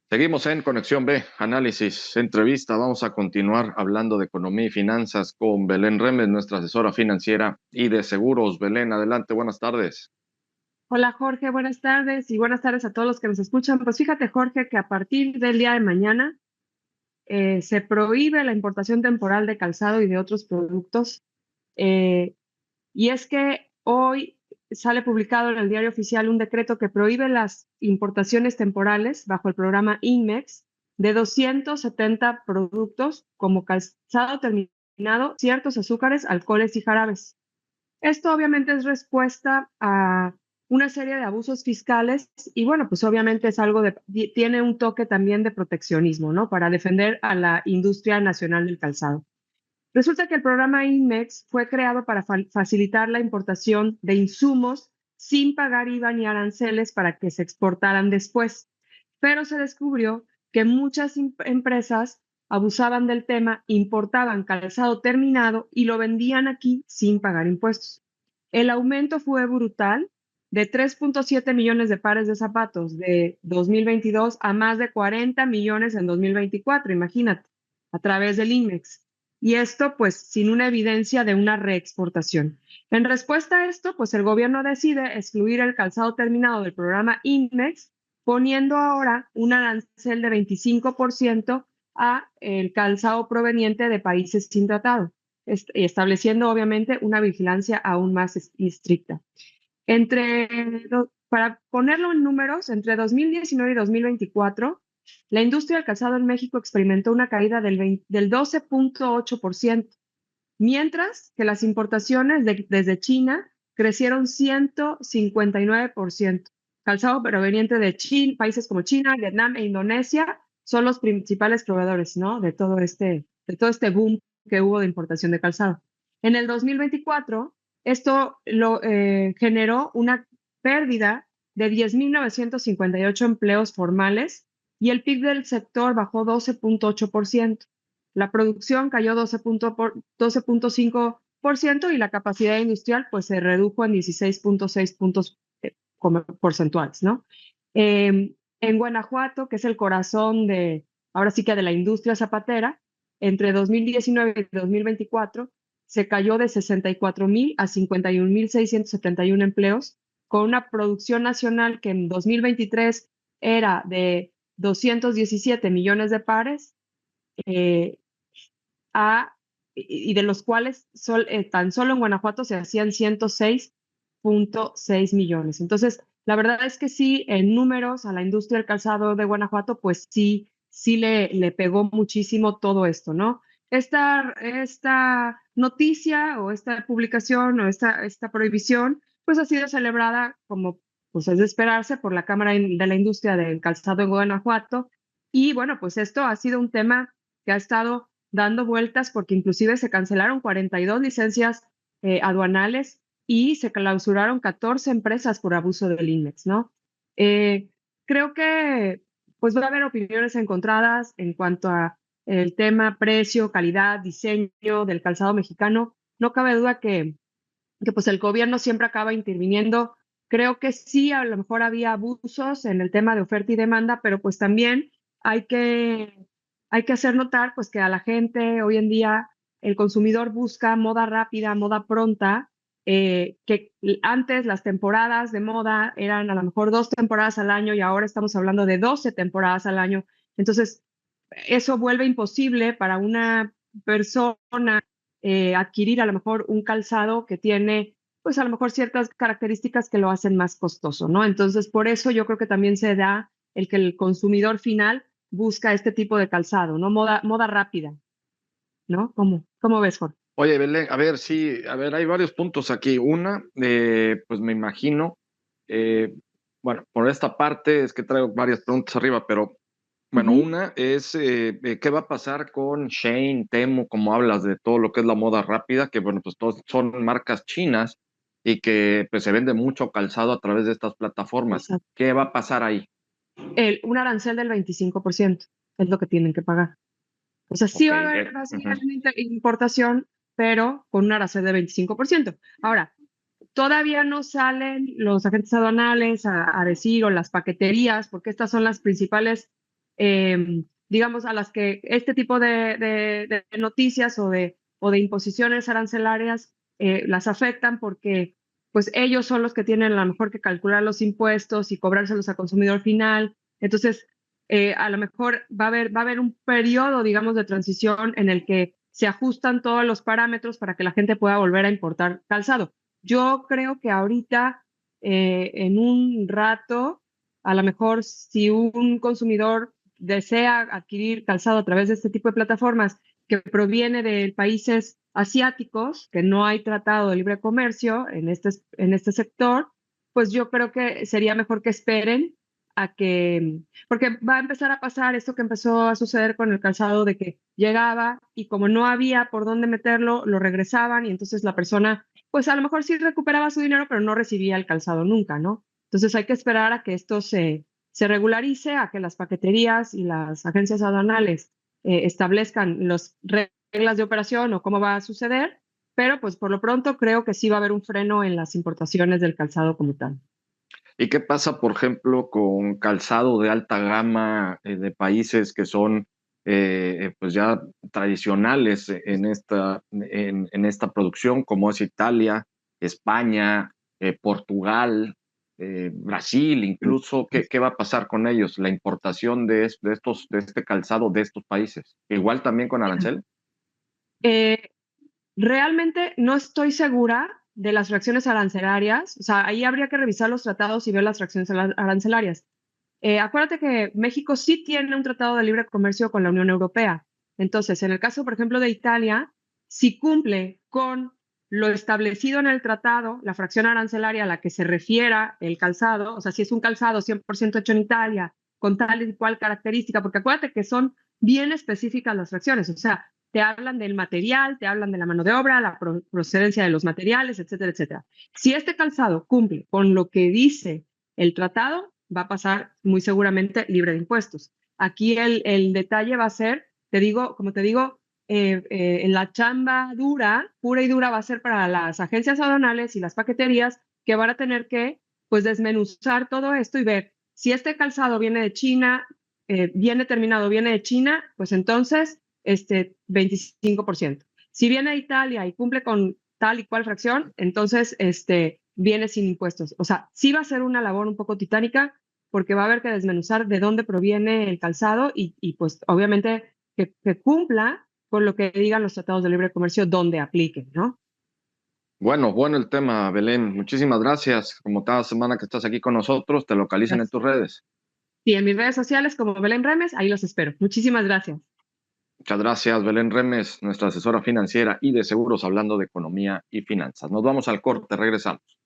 Seguimos en Conexión B, análisis, entrevista. Vamos a continuar hablando de economía y finanzas con Belén Remes, nuestra asesora financiera y de seguros. Belén, adelante, buenas tardes. Hola Jorge, buenas tardes y buenas tardes a todos los que nos escuchan. Pues fíjate Jorge que a partir del día de mañana se prohíbe la importación temporal de calzado y de otros productos. Eh, y es que hoy sale publicado en el Diario Oficial un decreto que prohíbe las importaciones temporales bajo el programa INMEX de 270 productos como calzado terminado, ciertos azúcares, alcoholes y jarabes. Esto obviamente es respuesta a una serie de abusos fiscales y bueno, pues obviamente es algo tiene un toque también de proteccionismo, ¿no? Para defender a la industria nacional del calzado. Resulta que el programa INMEX fue creado para facilitar la importación de insumos sin pagar IVA ni aranceles para que se exportaran después, pero se descubrió que muchas empresas abusaban del tema, importaban calzado terminado y lo vendían aquí sin pagar impuestos. El aumento fue brutal, de 3.7 millones de pares de zapatos de 2022 a más de 40 millones en 2024, imagínate, a través del INMEX. Y esto, pues, sin una evidencia de una reexportación. En respuesta a esto, pues el gobierno decide excluir el calzado terminado del programa INMEX, poniendo ahora un arancel de 25% a el calzado proveniente de países sin tratado, estableciendo obviamente una vigilancia aún más estricta. Para ponerlo en números, entre 2019 y 2024, la industria del calzado en México experimentó una caída del 12.8%, mientras que las importaciones desde China crecieron 159%. Calzado proveniente de China, países como China, Vietnam e Indonesia son los principales proveedores, ¿no? De todo este boom que hubo de importación de calzado. En el 2024, esto generó una pérdida de 10.958 empleos formales y el PIB del sector bajó 12.8%. La producción cayó 12.5% y la capacidad industrial pues se redujo en 16.6 puntos porcentuales, ¿no? En Guanajuato, que es el corazón ahora sí que de la industria zapatera, entre 2019 y 2024 se cayó de 64.000 a 51.671 empleos, con una producción nacional que en 2023 era de 217 millones de pares, eh, a, y de los cuales tan solo en Guanajuato se hacían 106.6 millones. Entonces, la verdad es que sí, en números a la industria del calzado de Guanajuato, pues sí, sí le pegó muchísimo todo esto, ¿no? Esta noticia o esta publicación o esta prohibición, pues ha sido celebrada como pues es de esperarse por la Cámara de la Industria del Calzado en Guanajuato. Y bueno, pues esto ha sido un tema que ha estado dando vueltas porque inclusive se cancelaron 42 licencias aduanales y se clausuraron 14 empresas por abuso del INMEX, ¿no? Eh, Creo que pues va a haber opiniones encontradas en cuanto a el tema precio, calidad, diseño del calzado mexicano. No cabe duda que pues el gobierno siempre acaba interviniendo. Creo que sí, a lo mejor había abusos en el tema de oferta y demanda, pero pues también hay que, hay que hacer notar pues que a la gente hoy en día el consumidor busca moda rápida, moda pronta, que antes las temporadas de moda eran a lo mejor 2 temporadas al año y ahora estamos hablando de 12 temporadas al año. Entonces, eso vuelve imposible para una persona adquirir a lo mejor un calzado que tiene, pues a lo mejor ciertas características que lo hacen más costoso, ¿no? Entonces, por eso yo creo que también se da el que el consumidor final busca este tipo de calzado, ¿no? Moda rápida, ¿no? ¿Cómo ves, Jorge? Oye, Belén, a ver, sí, a ver, hay varios puntos aquí. Una, pues me imagino, eh, bueno, por esta parte es que traigo varias preguntas arriba, pero bueno, Ujú. una es, ¿qué va a pasar con Shein, Temu, como hablas de todo lo que es la moda rápida? Que bueno, pues todos son marcas chinas y que pues se vende mucho calzado a través de estas plataformas. Exacto. ¿Qué va a pasar ahí? Un arancel del 25% es lo que tienen que pagar. O sea, sí Ok, va a seguir ujú. habiendo importación, pero con un arancel de 25%. Ahora, todavía no salen los agentes aduanales a decir o las paqueterías, porque estas son las principales digamos, a las que este tipo de noticias o de imposiciones arancelarias las afectan porque pues ellos son los que tienen a lo mejor que calcular los impuestos y cobrárselos al consumidor final. Entonces, a lo mejor va a haber un periodo, digamos, de transición en el que se ajustan todos los parámetros para que la gente pueda volver a importar calzado. Yo creo que ahorita, en un rato, a lo mejor si un consumidor desea adquirir calzado a través de este tipo de plataformas que proviene de países asiáticos, que no hay tratado de libre comercio en este sector, pues yo creo que sería mejor que esperen a que, porque va a empezar a pasar esto que empezó a suceder con el calzado de que llegaba y como no había por dónde meterlo, lo regresaban y entonces la persona, pues a lo mejor sí recuperaba su dinero, pero no recibía el calzado nunca, ¿no? Entonces hay que esperar a que esto se regularice, a que las paqueterías y las agencias aduanales establezcan las reglas de operación o cómo va a suceder, pero pues por lo pronto creo que sí va a haber un freno en las importaciones del calzado como tal. ¿Y qué pasa, por ejemplo, con calzado de alta gama de países que son pues ya tradicionales en esta producción, como es Italia, España, Portugal, Brasil, incluso? ¿Qué va a pasar con ellos? La importación de este calzado de estos países. Igual también con arancel. Eh, Realmente no estoy segura de las fracciones arancelarias, o sea, ahí habría que revisar los tratados y ver las fracciones arancelarias. Acuérdate que México sí tiene un tratado de libre comercio con la Unión Europea. Entonces, en el caso, por ejemplo, de Italia, si cumple con lo establecido en el tratado, la fracción arancelaria a la que se refiera el calzado, o sea, si es un calzado 100% hecho en Italia, con tal y cual característica, porque acuérdate que son bien específicas las fracciones, o sea, te hablan del material, te hablan de la mano de obra, la procedencia de los materiales, etcétera, etcétera. Si este calzado cumple con lo que dice el tratado, va a pasar muy seguramente libre de impuestos. Aquí el detalle va a ser, te digo, como te digo, la chamba dura, pura y dura, va a ser para las agencias aduanales y las paqueterías que van a tener que, pues, desmenuzar todo esto y ver si este calzado viene de China, viene terminado, viene de China, pues entonces, 25%. Si viene de Italia y cumple con tal y cual fracción, entonces, viene sin impuestos. O sea, sí va a ser una labor un poco titánica porque va a haber que desmenuzar de dónde proviene el calzado y pues obviamente que cumpla con lo que digan los tratados de libre comercio donde apliquen, ¿no? Bueno, bueno el tema, Belén. Muchísimas gracias. Como cada semana que estás aquí con nosotros, te localizan en Gracias. tus redes. Y en mis redes sociales como Belén Remes, ahí los espero. Muchísimas gracias. Muchas gracias, Belén Remes, nuestra asesora financiera y de seguros, hablando de economía y finanzas. Nos vamos al corte, regresamos.